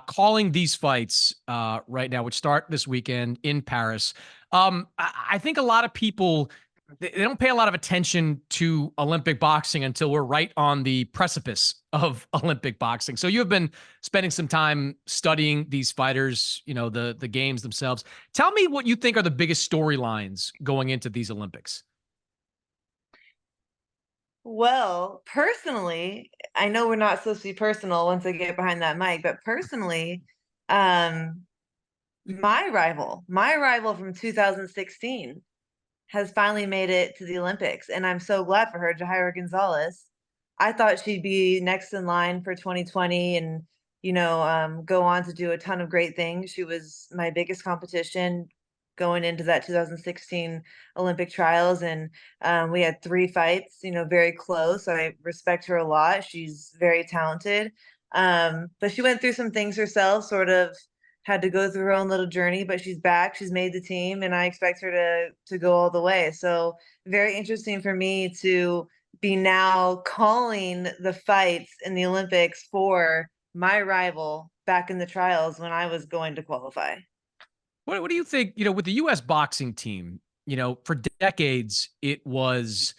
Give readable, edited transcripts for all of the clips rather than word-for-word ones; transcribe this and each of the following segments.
calling these fights right now, which start this weekend in Paris. I think a lot of people they don't pay a lot of attention to Olympic boxing until we're right on the precipice of Olympic boxing. So you have been spending some time studying these fighters, the games themselves. Tell me what you think are the biggest storylines going into these Olympics. Well, personally, I know we're not supposed to be personal once I get behind that mic, but personally, um, my rival from 2016 has finally made it to the Olympics, and I'm so glad for her, Jahaira Gonzalez. I thought she'd be next in line for 2020 and, go on to do a ton of great things. She was my biggest competition going into that 2016 Olympic trials, and we had 3 fights, very close. I respect her a lot. She's very talented. But she went through some things herself, sort of had to go through her own little journey, but she's back. She's made the team, and I expect her to go all the way. So very interesting for me to be now calling the fights in the Olympics for my rival back in the trials when I was going to qualify. What do you think? With the U.S. boxing team, for decades it was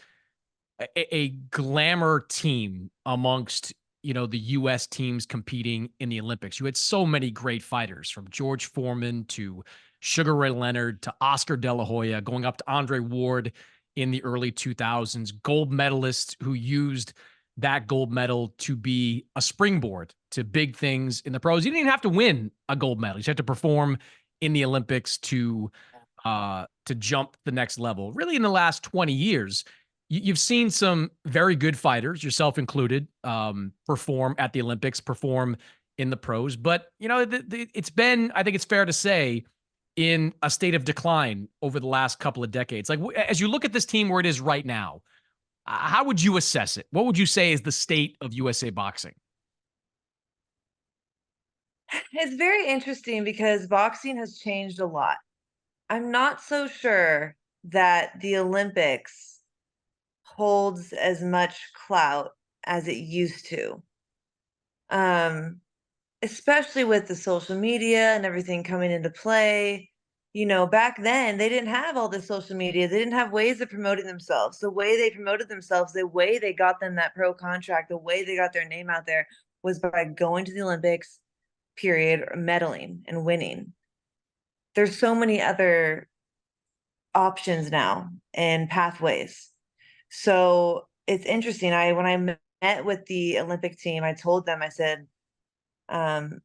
a glamour team amongst the U.S. teams competing in the Olympics. You had so many great fighters, from George Foreman to Sugar Ray Leonard to Oscar De La Hoya, going up to Andre Ward in the early 2000s, gold medalist who used that gold medal to be a springboard to big things in the pros. You didn't even have to win a gold medal; you just had to perform in the Olympics to jump the next level. Really, in the last 20 years, you've seen some very good fighters, yourself included, perform at the Olympics, perform in the pros. But it's been, I think it's fair to say, in a state of decline over the last couple of decades. Like, as you look at this team where it is right now, how would you assess it? What would you say is the state of USA boxing? It's very interesting because boxing has changed a lot. I'm not so sure that the Olympics holds as much clout as it used to. Um, Especially with the social media and everything coming into play. Back then they didn't have all this social media. They didn't have ways of promoting themselves. The way they promoted themselves, the way they got them that pro contract, the way they got their name out there was by going to the Olympics, period, or medaling and winning. There's so many other options now and pathways. So it's interesting. When I met with the Olympic team, I told them, I said, um,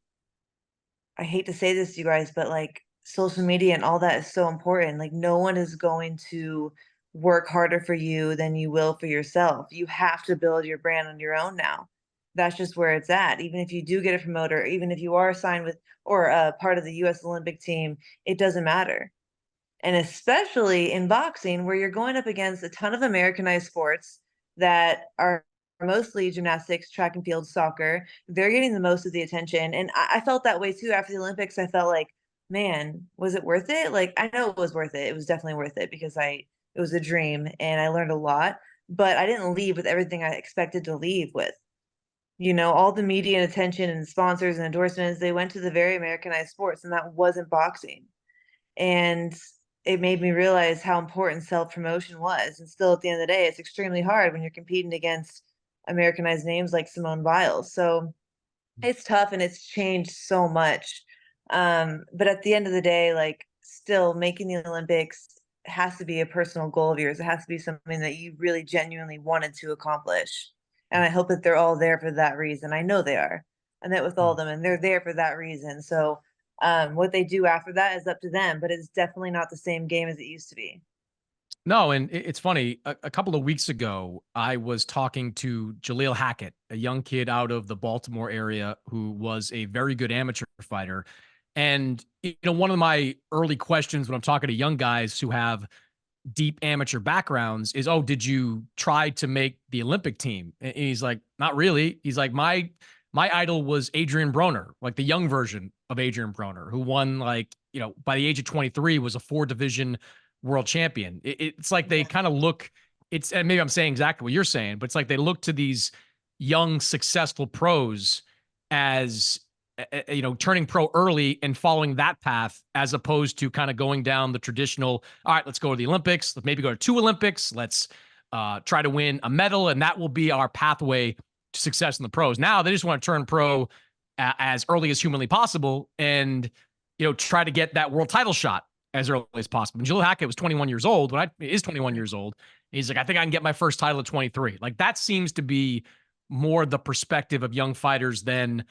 I hate to say this to you guys, but like social media and all that is so important. Like no one is going to work harder for you than you will for yourself. You have to build your brand on your own now. That's just where it's at. Even if you do get a promoter, even if you are signed with or a part of the US Olympic team, it doesn't matter. And especially in boxing, where you're going up against a ton of Americanized sports that are mostly gymnastics, track and field, soccer. They're getting the most of the attention. And I felt that way too after the Olympics. I felt like, man, was it worth it? Like, I know it was worth it. It was definitely worth it because it was a dream and I learned a lot, but I didn't leave with everything I expected to leave with. All the media and attention and sponsors and endorsements, they went to the very Americanized sports, and that wasn't boxing. And it made me realize how important self-promotion was, and still at the end of the day, it's extremely hard when you're competing against Americanized names like Simone Biles. So it's tough and it's changed so much. But at the end of the day, like still making the Olympics has to be a personal goal of yours. It has to be something that you really genuinely wanted to accomplish. And I hope that they're all there for that reason. I know they are. I met with all of them and they're there for that reason. So what they do after that is up to them, but it's definitely not the same game as it used to be. No, and it's funny. A couple of weeks ago, I was talking to Jaleel Hackett, a young kid out of the Baltimore area who was a very good amateur fighter. And one of my early questions when I'm talking to young guys who have deep amateur backgrounds is, "Oh, did you try to make the Olympic team?" And he's like, "Not really." He's like, "My idol was Adrian Broner, like the young version of Adrian Broner, who won by the age of 23 was a 4 division world champion." It's like they Yeah. kind of look. And maybe I'm saying exactly what you're saying, but it's like they look to these young successful pros as turning pro early and following that path, as opposed to kind of going down the traditional, all right, let's go to the Olympics. Let's maybe go to 2 Olympics. Let's try to win a medal, and that will be our pathway to success in the pros. Now they just want to turn pro as early as humanly possible and, try to get that world title shot as early as possible. And Jalil Hackett was 21 years old. Is 21 years old. He's like, I think I can get my first title at 23. Like, that seems to be more the perspective of young fighters than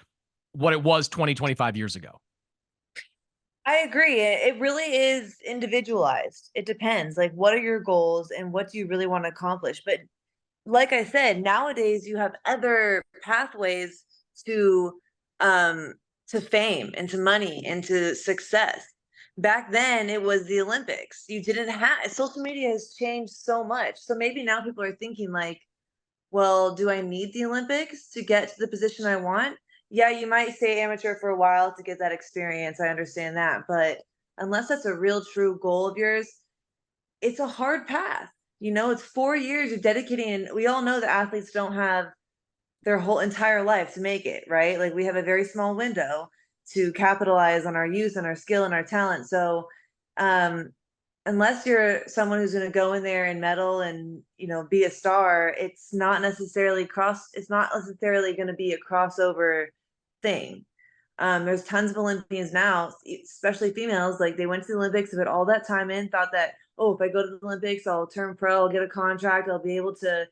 what it was 20, 25 years ago. I agree. It really is individualized. It depends. Like, what are your goals and what do you really want to accomplish? But like I said, nowadays you have other pathways to fame and to money and to success. Back then it was the Olympics. You didn't have social media has changed so much. So maybe now people are thinking like, well, do I need the Olympics to get to the position I want? Yeah, you might stay amateur for a while to get that experience. I understand that. But unless that's a real true goal of yours, it's a hard path. It's 4 years you're dedicating, and we all know that athletes don't have their whole entire life to make it, right? Like, we have a very small window to capitalize on our youth and our skill and our talent. So, um, unless you're someone who's going to go in there and medal and be a star, it's not necessarily going to be a crossover thing. There's tons of Olympians now, especially females, like they went to the Olympics, put all that time in, thought that, oh, if I go to the Olympics, I'll turn pro, I'll get a contract, I'll be able to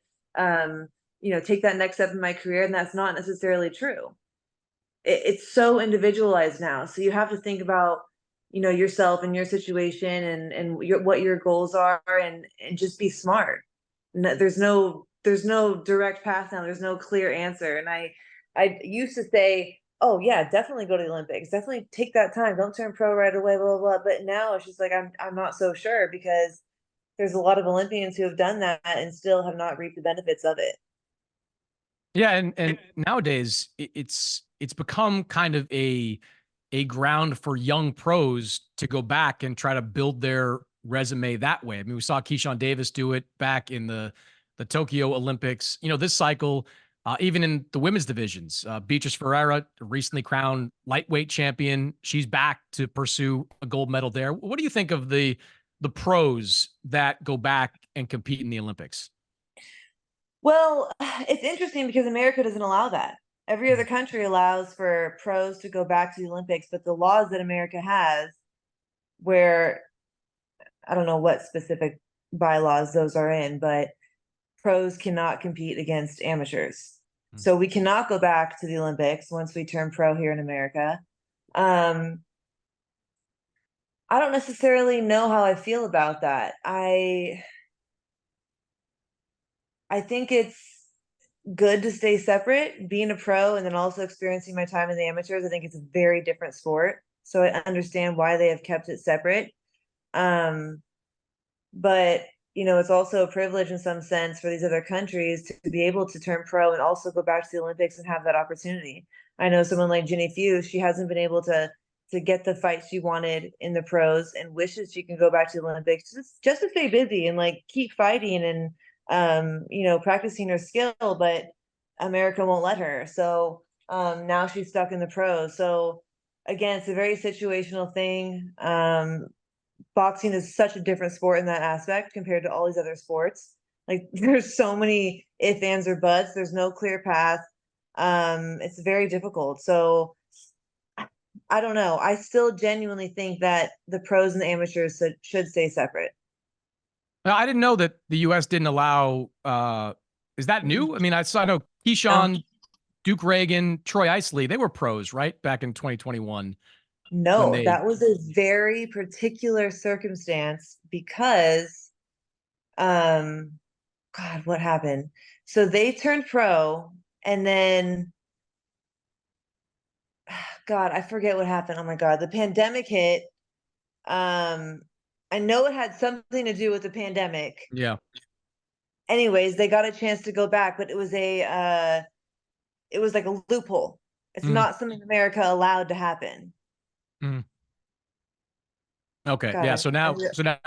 take that next step in my career. And that's not necessarily true. It's so individualized now. So you have to think about yourself and your situation and what your goals are, and just be smart. There's no direct path now. There's no clear answer. And I used to say, oh yeah, definitely go to the Olympics, definitely take that time, don't turn pro right away, blah blah blah. But now it's just like, I'm not so sure, because there's a lot of Olympians who have done that and still have not reaped the benefits of it. Yeah, and nowadays it's become kind of a ground for young pros to go back and try to build their resume that way. I mean, we saw Keyshawn Davis do it back in the Tokyo Olympics. This cycle, even in the women's divisions, Beatrice Ferreira, recently crowned lightweight champion. She's back to pursue a gold medal there. What do you think of the pros that go back and compete in the Olympics? Well, it's interesting because America doesn't allow that. Every other country allows for pros to go back to the Olympics, but the laws that America has, where I don't know what specific bylaws those are in, but pros cannot compete against amateurs. So we cannot go back to the Olympics once we turn pro here in America. I don't necessarily know how I feel about that. I think it's good to stay separate, being a pro and then also experiencing my time in the amateurs. I think it's a very different sport. So I understand why they have kept it separate. But it's also a privilege in some sense for these other countries to be able to turn pro and also go back to the Olympics and have that opportunity. I know someone like Jenny Few, she hasn't been able to get the fight she wanted in the pros and wishes she can go back to the Olympics just to stay busy and like keep fighting and practicing her skill, but America won't let her. So now she's stuck in the pros. So again, it's a very situational thing. Boxing is such a different sport in that aspect compared to all these other sports. Like, there's so many ifs, ands, or buts. There's no clear path. It's very difficult. So I don't know. I still genuinely think that the pros and the amateurs should stay separate. Now, I didn't know that the U.S. didn't allow. Is that new? I mean, I know Keyshawn, Duke Reagan, Troy Isley, they were pros, right? Back in 2021. No, that was a very particular circumstance because, God, what happened? So they turned pro and then, God, I forget what happened. Oh my God, the pandemic hit. I know it had something to do with the pandemic. Yeah. Anyways, they got a chance to go back, but it was like a loophole. It's not something America allowed to happen. Okay. Yeah. So now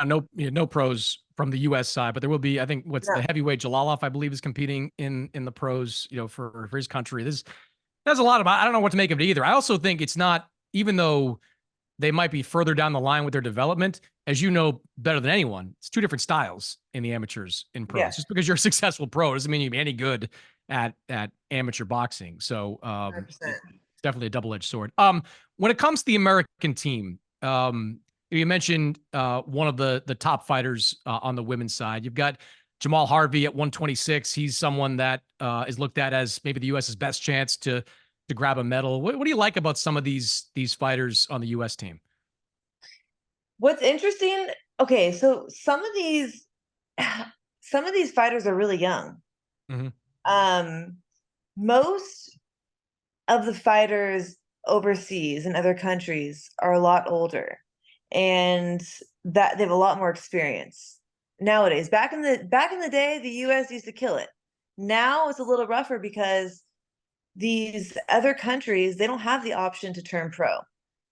no pros from the U.S. side, but there will be. I think the heavyweight Jalaloff, I believe, is competing in the pros. For his country. There's a lot of, I don't know what to make of it either. I also think it's not, even though they might be further down the line with their development, as you know better than anyone, it's two different styles in the amateurs and Yeah, pros. Just because you're a successful pro doesn't mean you're any good at amateur boxing. So 100%. it's definitely a double-edged sword. When it comes to the American team, you mentioned one of the top fighters on the women's side. You've got Jamal Harvey at 126. He's someone that is looked at as maybe the U.S.'s best chance to grab a medal. What do you like about some of these fighters on the U.S. team? What's interesting, okay, so some of these fighters are really young. Mm-hmm. Um, Most of the fighters overseas in other countries are a lot older, and that they have a lot more experience nowadays. Back in the day, the US used to kill it. Now it's a little rougher because these other countries, they don't have the option to turn pro.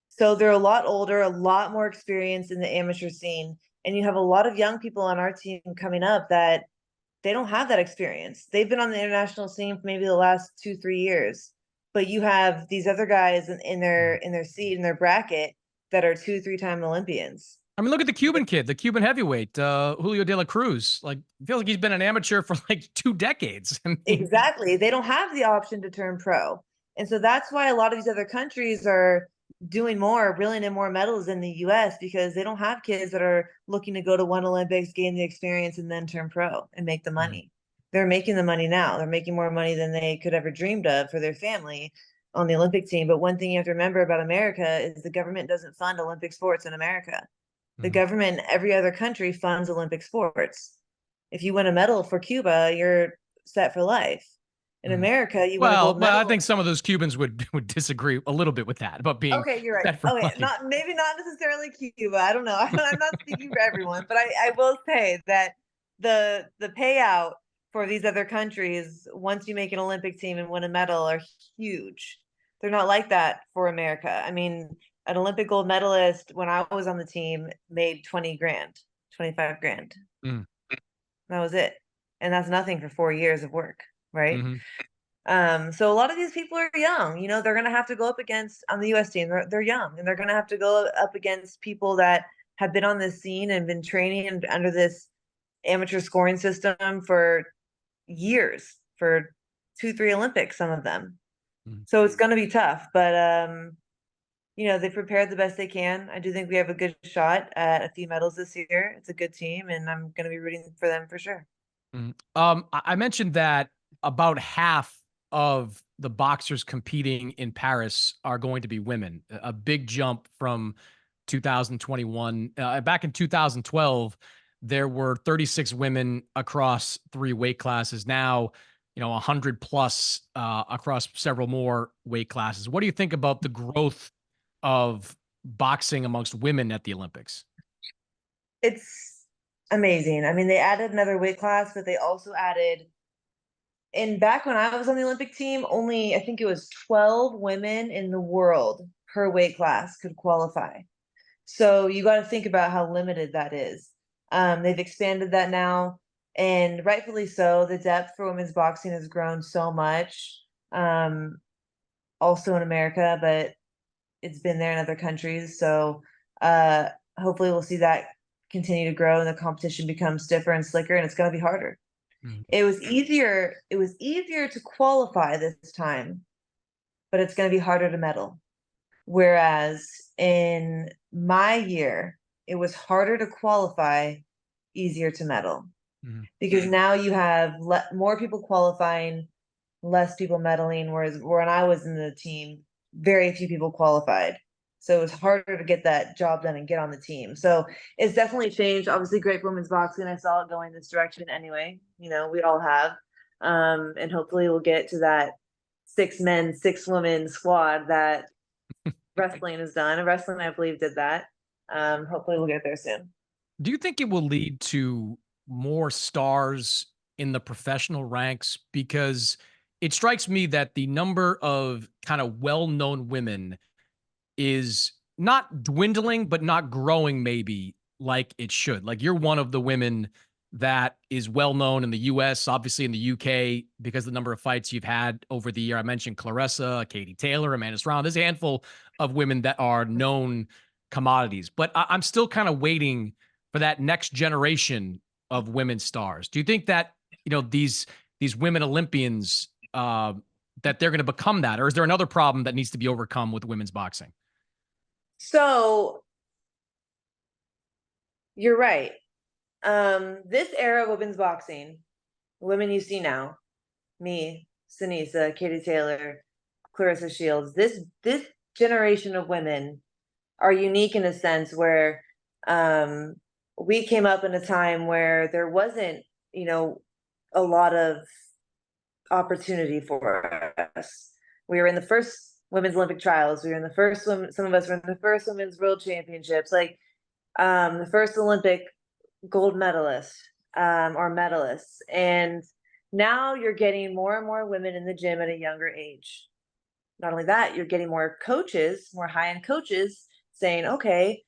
So they're a lot older, a lot more experienced in the amateur scene, and you have a lot of young people on our team coming up that they don't have that experience. They've been on the international scene for maybe the last 2, 3 years, but you have these other guys in their seat in their bracket that are 2, 3 time Olympians. I mean, look at the Cuban kid, the Cuban heavyweight, Julio De La Cruz. Like, I feel like he's been an amateur for like 2 decades. I mean, Exactly. They don't have the option to turn pro. And so that's why a lot of these other countries are doing more, reeling in more medals in the US because they don't have kids that are looking to go to one Olympics, gain the experience, and then turn pro and make the Mhm. money. They're making the money now. They're making more money than they could ever dreamed of for their family on the Olympic team. But one thing you have to remember about America is the government doesn't fund Olympic sports in America. The Mhm. government in every other country funds Olympic sports. If you win a medal for Cuba, you're set for life. In Mhm. America, you win a gold Well, I medal. think some of those Cubans would disagree a little bit with that about being Okay, you're right. set for Okay, life. not maybe not necessarily Cuba. I don't know. I'm not speaking for everyone, but I will say that the payout for these other countries once you make an Olympic team and win a medal are huge. They're not like that for America. I mean, an Olympic gold medalist when I was on the team made 20 grand, 25 grand. Mm. That was it. And that's nothing for 4 years of work, right? Mhm. So a lot of these people are young. They're gonna have to go up against on the US team. They're young and they're gonna have to go up against people that have been on this scene and been training under this amateur scoring system for years, for 2, 3 Olympics, some of them. Mhm. So it's gonna be tough, but they prepared the best they can. I do think we have a good shot at a few medals this year. It's a good team, and I'm gonna be rooting for them for sure. Mhm. I mentioned that about half of the boxers competing in Paris are going to be women. A big jump from 2021. Back in 2012, there were 36 women across 3 weight classes. Now, 100 plus across several more weight classes. What do you think about the growth of boxing amongst women at the Olympics? It's amazing. I mean, they added another weight class, but they also added and back when I was on the Olympic team, only I think it was 12 women in the world per weight class could qualify. So you got to think about how limited that is. They've expanded that now, and rightfully so. The depth for women's boxing has grown so much, um, also in America, but it's been there in other countries. So uh, hopefully, we'll see that continue to grow, and the competition becomes stiffer and slicker, and it's going to be harder. Mhm. It was easier to qualify this time, but it's going to be harder to medal. Whereas in my year, it was harder to qualify, easier to medal Mhm. because now you have more people qualifying, less people medaling. Whereas when I was in the team, very few people qualified. So it was harder to get that job done and get on the team. So it's definitely changed. Obviously, great for women's boxing. I saw it going this direction anyway. We all have. And hopefully we'll get to that 6 men, 6 women squad that wrestling has done. And wrestling, I believe, did that. Hopefully we'll get there soon. Do you think it will lead to more stars in the professional ranks? Because it strikes me that the number of kind of well known women is not dwindling, but not growing maybe like it should. Like you're one of the women that is well known in the US, obviously in the UK, because of the number of fights you've had over the year. I mentioned Claressa, Katie Taylor, Amanda Serrano. There's a handful of women that are known commodities, but I'm still kind of waiting for that next generation of women stars. Do you think that, these women Olympians, that they're going to become that, or is there another problem that needs to be overcome with women's boxing? So you're right. This era of women's boxing, women you see now, me, Sinisa, Katie Taylor, Clarissa Shields, this generation of women are unique in a sense where we came up in a time where there wasn't, a lot of opportunity for us. We were in the first women's Olympic trials. We were in the first women, some of us were in the first women's world championships, like the first Olympic gold medalist or medalists. And now you're getting more and more women in the gym at a younger age. Not only that, you're getting more coaches, more high-end coaches saying, okay,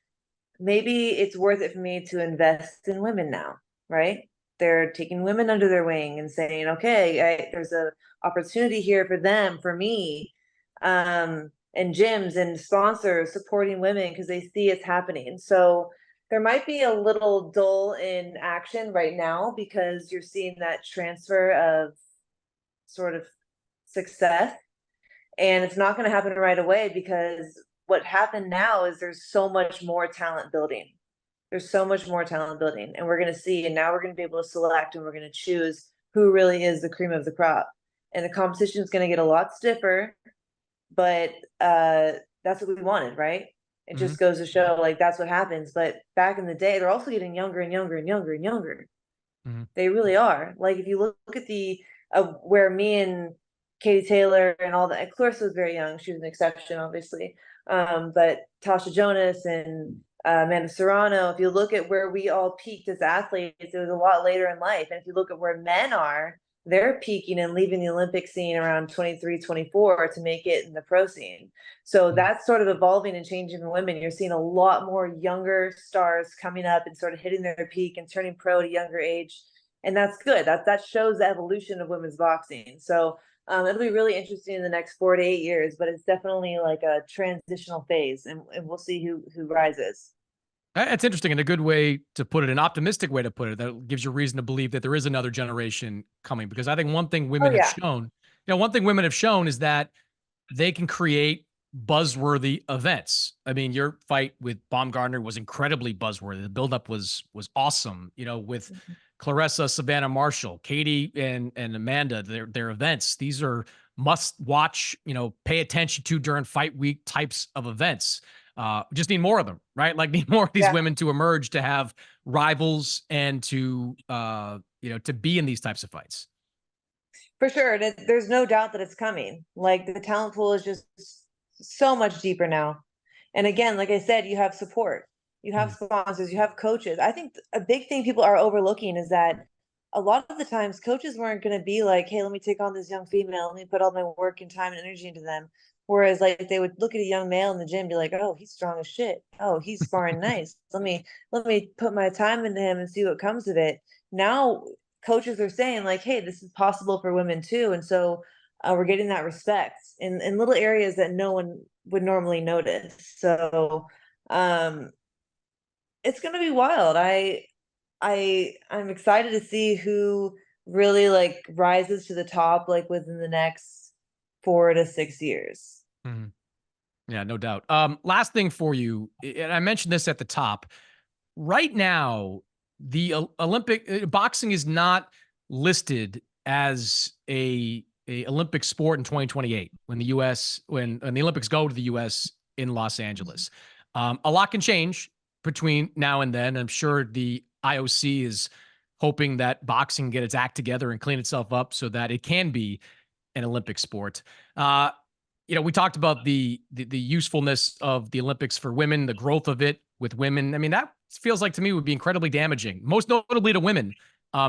maybe it's worth it for me to invest in women now, right? They're taking women under their wing and saying, okay, there's a opportunity here for them, for me, and gyms and sponsors supporting women because they see it's happening. So there might be a little dull in action right now because you're seeing that transfer of sort of success, and it's not going to happen right away because what happened now is there's so much more talent building. There's so much more talent building, and we're going to see, and now we're going to be able to select and we're going to choose who really is the cream of the crop. And the competition is going to get a lot stiffer, but that's what we wanted, right? It Mm-hmm. just goes to show like that's what happens. But back in the day, they're also getting younger and younger and younger and younger. Mm-hmm. They really are. Like if you look at the where me and Katie Taylor and all that, Clarissa was very young. She was an exception, obviously. But Tasha Jonas and Amanda Serrano, if you look at where we all peaked as athletes, it was a lot later in life. And if you look at where men are, they're peaking and leaving the Olympic scene around 23, 24 to make it in the pro scene. So that's sort of evolving and changing for women. You're seeing a lot more younger stars coming up and sort of hitting their peak and turning pro at a younger age. And that's good. That shows the evolution of women's boxing. So it'll be really interesting in the next 4 to 8 years, but it's definitely like a transitional phase, and we'll see who rises. It's interesting and a good way to put it, an optimistic way to put it, that gives you reason to believe that there is another generation coming. Because I think one thing Oh women have yeah. shown, one thing women have shown is that they can create buzzworthy events. I mean, your fight with Baumgartner was incredibly buzzworthy. The buildup was awesome. With Claressa, Savannah Marshall, Katie, and Amanda, their events. These are must watch. Pay attention to during fight week types of events. Just need more of them, right? Like need more of these Yeah. women to emerge, to have rivals, and to to be in these types of fights. For sure. And there's no doubt that it's coming. Like the talent pool is just so much deeper now. And again, like I said, you have support, you have Mm. sponsors, you have coaches. I think a big thing people are overlooking is that a lot of the times coaches weren't going to be like, hey, let me take on this young female, let me put all my work and time and energy into them. Whereas like they would look at a young male in the gym and be like, oh, he's strong as shit. Oh, he's sparring nice. Let me put my time into him and see what comes of it. Now coaches are saying like, hey, this is possible for women too. And so we're getting that respect in little areas that no one would normally notice. So um, it's going to be wild. I'm excited to see who really like rises to the top like within the next 4 to 6 years. Mhm. Yeah, no doubt. Last thing for you, and I mentioned this at the top. Right now, the Olympic boxing is not listed as a Olympic sport in 2028 when when the Olympics go to the U.S. in Los Angeles. A lot can change between now and then. I'm sure the IOC is hoping that boxing get its act together and clean itself up so that it can be an Olympic sport. Uh, we talked about the usefulness of the Olympics for women, the growth of it with women. I mean, that feels like to me would be incredibly damaging, most notably to women,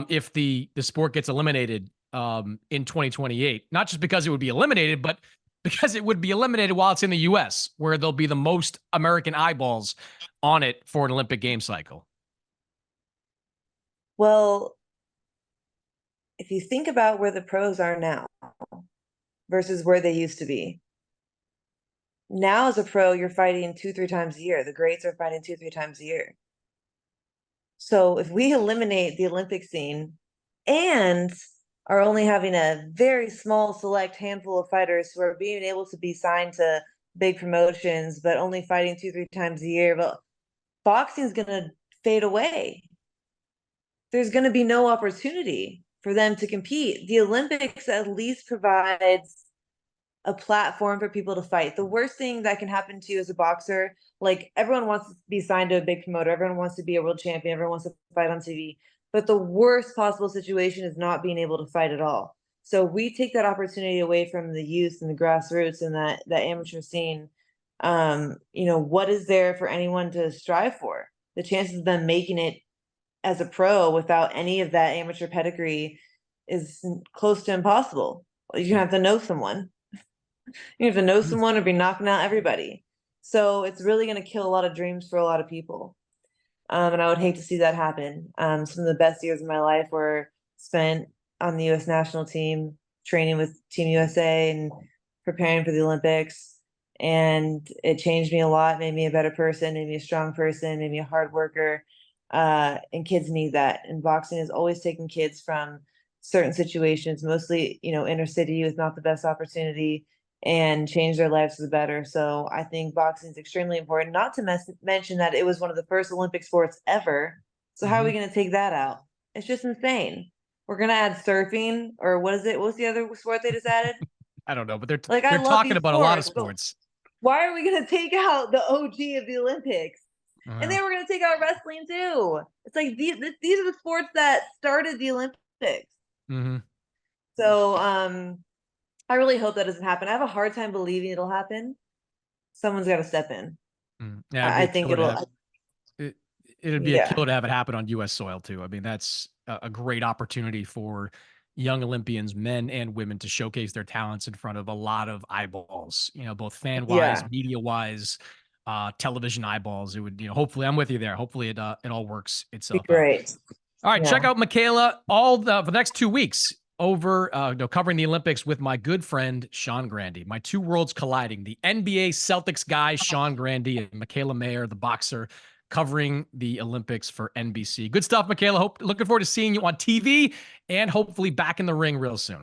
if the sport gets eliminated in 2028. Not just because it would be eliminated, but because it would be eliminated while it's in the U.S., where there'll be the most American eyeballs on it for an Olympic game cycle. Well, if you think about where the pros are now versus where they used to be, now as a pro, you're fighting 2, 3 times a year. The greats are fighting 2, 3 times a year. So if we eliminate the Olympic scene and are only having a very small select handful of fighters who are being able to be signed to big promotions, but only fighting 2, 3 times a year, but boxing is going to fade away. There's going to be no opportunity for them to compete. The Olympics at least provides a platform for people to fight. The worst thing that can happen to you as a boxer, like everyone wants to be signed to a big promoter, everyone wants to be a world champion, everyone wants to fight on TV. But the worst possible situation is not being able to fight at all. So we take that opportunity away from the youth and the grassroots and that amateur scene. What is there for anyone to strive for? The chances of them making it as a pro without any of that amateur pedigree is close to impossible. You have to know someone. You have to know someone or be knocking out everybody. So it's really going to kill a lot of dreams for a lot of people. And I would hate to see that happen. Some of the best years of my life were spent on the U.S. national team, training with Team USA and preparing for the Olympics. And it changed me a lot, made me a better person, made me a strong person, made me a hard worker. And kids need that. And boxing is always taking kids from certain situations, mostly, inner city with not the best opportunity, and change their lives for the better. So I think boxing is extremely important, not to mention that it was one of the first Olympic sports ever. So how are we going to take that out? It's just insane. We're going to add surfing, or what is it? What's the other sport they just added? I don't know, but they're Like, I they're love talking these about a lot of sports, but sports. why are we going to take out the OG of the Olympics? And Well, then we're going to take out wrestling too. It's like these are the sports that started the Olympics. mhm. So I really hope that doesn't happen. I have a hard time believing it'll happen. Someone's got to step in. Yeah, it'd be I a think killer to have it'll. it'd be a Yeah, killer to have it happen on U.S. soil too. I mean, that's a great opportunity for young Olympians, men and women, to showcase their talents in front of a lot of eyeballs. Both fan wise, yeah, media wise, television eyeballs. It would, hopefully, I'm with you there. Hopefully, it all works be itself out. great. All right, check Yeah, out Michaela for the next 2 weeks over covering the Olympics with my good friend Sean Grandy. My two worlds colliding: the NBA Celtics guy Sean Grandy and Michaela Mayer, the boxer, covering the Olympics for NBC. Good stuff, Michaela. Looking forward to seeing you on TV and hopefully back in the ring real soon.